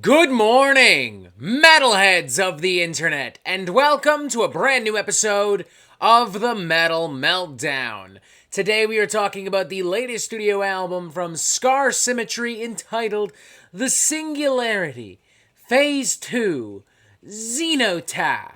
Good morning, metalheads of the internet, and welcome to a brand new episode of the Metal Meltdown. Today we are talking about the latest studio album from Symmetry entitled The Singularity, Phase 2, Xenotaph.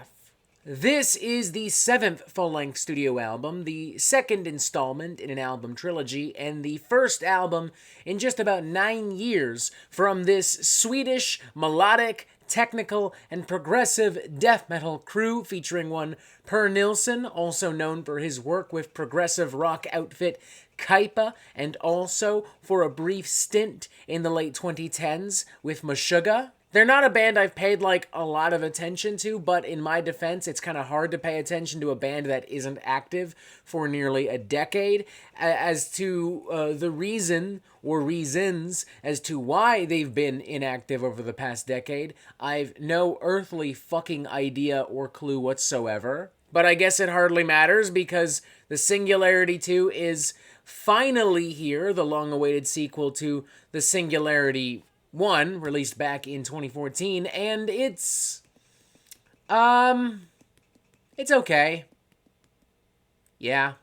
This is the 7th full-length studio album, the second installment in an album trilogy, and the first album in just about 9 years from this Swedish, melodic, technical, and progressive death metal crew featuring one Per Nilsson, also known for his work with progressive rock outfit Kaipa, and also for a brief stint in the late 2010s with Meshuggah. They're not a band I've paid, a lot of attention to, but in my defense, it's kind of hard to pay attention to a band that isn't active for nearly a decade. As to the reason, or reasons, as to why they've been inactive over the past decade, I've no earthly fucking idea or clue whatsoever. But I guess it hardly matters, because The Singularity 2 is finally here, the long-awaited sequel to The Singularity 1, released back in 2014, and it's okay. Yeah,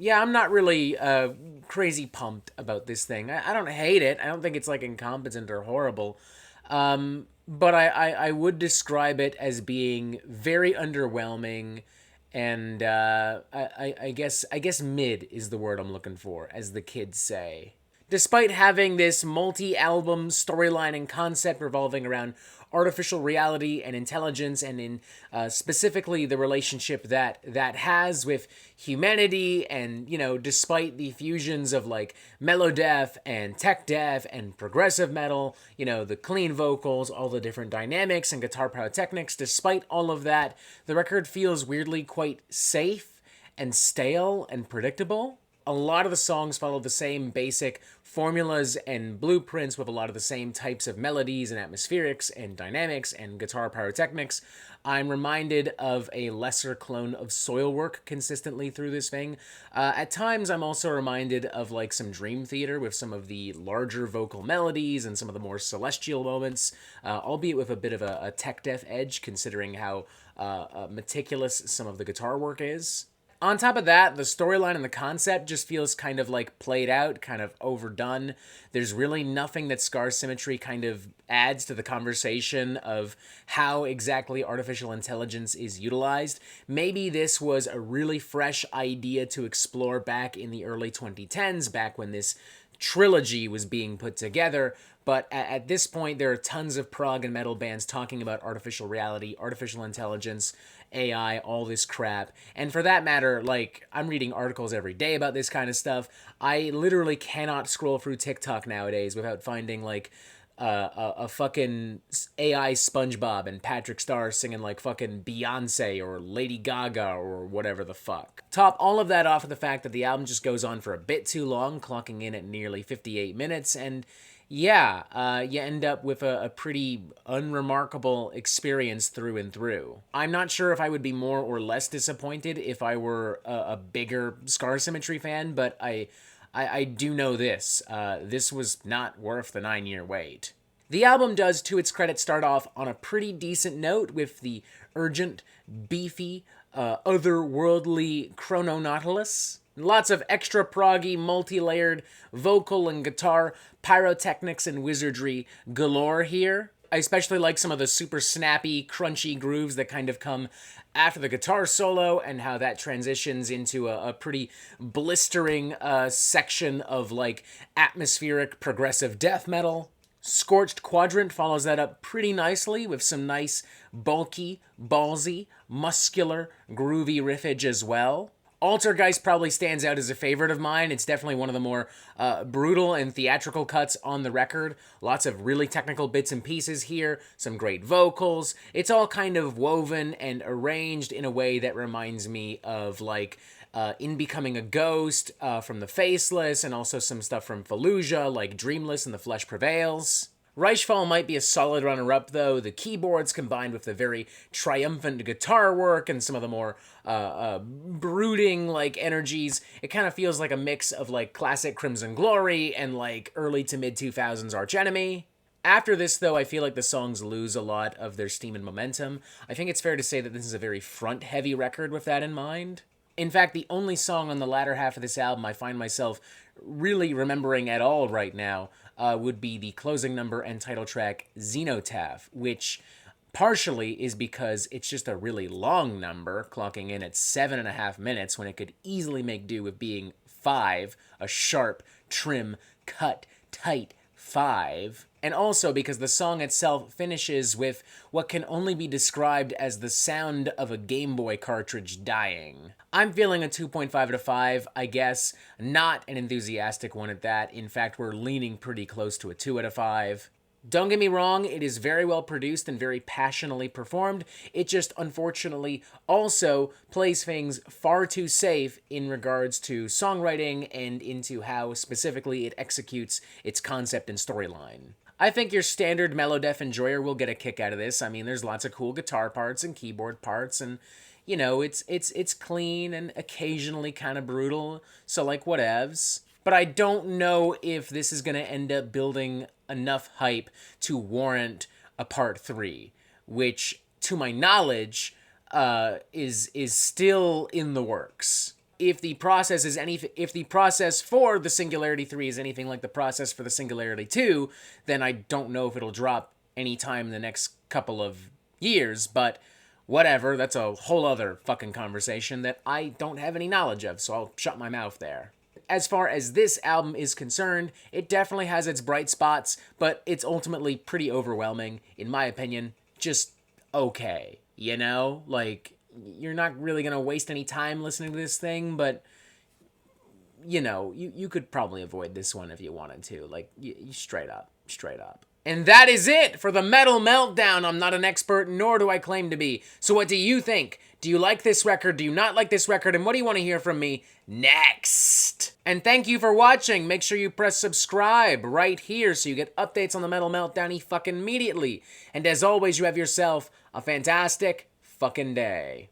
I'm not really crazy pumped about this thing. I don't hate it. I don't think it's incompetent or horrible. But I would describe it as being very underwhelming, and I guess mid is the word I'm looking for, as the kids say. Despite having this multi-album storyline and concept revolving around artificial reality and intelligence, and in specifically the relationship that has with humanity, and, despite the fusions of, melodeath and tech death and progressive metal, the clean vocals, all the different dynamics and guitar pyrotechnics, despite all of that, the record feels weirdly quite safe and stale and predictable. A lot of the songs follow the same basic formulas and blueprints, with a lot of the same types of melodies and atmospherics and dynamics and guitar pyrotechnics. I'm reminded of a lesser clone of Soilwork consistently through this thing. At times, I'm also reminded of some Dream Theater with some of the larger vocal melodies and some of the more celestial moments, albeit with a bit of a tech death edge, considering how meticulous some of the guitar work is. On top of that, the storyline and the concept just feels kind of played out, kind of overdone. There's really nothing that Symmetry kind of adds to the conversation of how exactly artificial intelligence is utilized. Maybe this was a really fresh idea to explore back in the early 2010s, back when this trilogy was being put together, but at this point there are tons of prog and metal bands talking about artificial reality, artificial intelligence, AI, all this crap. And for that matter, I'm reading articles every day about this kind of stuff. I literally cannot scroll through TikTok nowadays without finding a fucking AI SpongeBob and Patrick Star singing fucking Beyonce or Lady Gaga or whatever the fuck. Top all of that off with the fact that the album just goes on for a bit too long, clocking in at nearly 58 minutes, and you end up with a pretty unremarkable experience through and through. I'm not sure if I would be more or less disappointed if I were a bigger Symmetry fan, but I do know this. This was not worth the 9-year wait. The album does, to its credit, start off on a pretty decent note with the urgent, beefy, otherworldly Chrononautilus. Lots of extra proggy, multi-layered vocal and guitar pyrotechnics and wizardry galore here. I especially like some of the super snappy, crunchy grooves that kind of come after the guitar solo, and how that transitions into a pretty blistering section of atmospheric progressive death metal. Scorched Quadrant follows that up pretty nicely with some nice, bulky, ballsy, muscular, groovy riffage as well. Altergeist probably stands out as a favorite of mine. It's definitely one of the more brutal and theatrical cuts on the record. Lots of really technical bits and pieces here, some great vocals. It's all kind of woven and arranged in a way that reminds me of In Becoming a Ghost from The Faceless, and also some stuff from Fallujah, like Dreamless and The Flesh Prevails. Reichfall might be a solid runner-up, though. The keyboards combined with the very triumphant guitar work and some of the more brooding, like, energies, it kind of feels like a mix of, like, classic Crimson Glory and, like, early to mid-2000s Arch Enemy. After this, though, I feel like the songs lose a lot of their steam and momentum. I think it's fair to say that this is a very front-heavy record with that in mind. In fact, the only song on the latter half of this album I find myself really remembering at all right now would be the closing number and title track, Xenotaph, which partially is because it's just a really long number, clocking in at 7.5 minutes when it could easily make do with being 5, a sharp, trim, cut, tight 5. And also because the song itself finishes with what can only be described as the sound of a Game Boy cartridge dying. I'm feeling a 2.5 out of 5, I guess. Not an enthusiastic one at that. In fact, we're leaning pretty close to a 2 out of 5. Don't get me wrong, it is very well produced and very passionately performed. It just, unfortunately, also plays things far too safe in regards to songwriting and into how specifically it executes its concept and storyline. I think your standard Meltdown enjoyer will get a kick out of this. I mean, there's lots of cool guitar parts and keyboard parts, and you know, it's clean and occasionally kind of brutal, so like whatevs. But I don't know if this is going to end up building enough hype to warrant a part 3, which, to my knowledge, is still in the works. If the process for the Singularity 3 is anything like the process for the Singularity 2, then I don't know if it'll drop anytime in the next couple of years, but whatever, that's a whole other fucking conversation that I don't have any knowledge of, so I'll shut my mouth there. As far as this album is concerned, it definitely has its bright spots, but it's ultimately pretty overwhelming, in my opinion. Just okay, you know? Like, you're not really gonna waste any time listening to this thing, but, you know, you could probably avoid this one if you wanted to. Like, you straight up. And that is it for the Metal Meltdown. I'm not an expert, nor do I claim to be. So what do you think? Do you like this record? Do you not like this record? And what do you want to hear from me next? And thank you for watching. Make sure you press subscribe right here so you get updates on the Metal Meltdown fucking immediately. And as always, you have yourself a fantastic fucking day.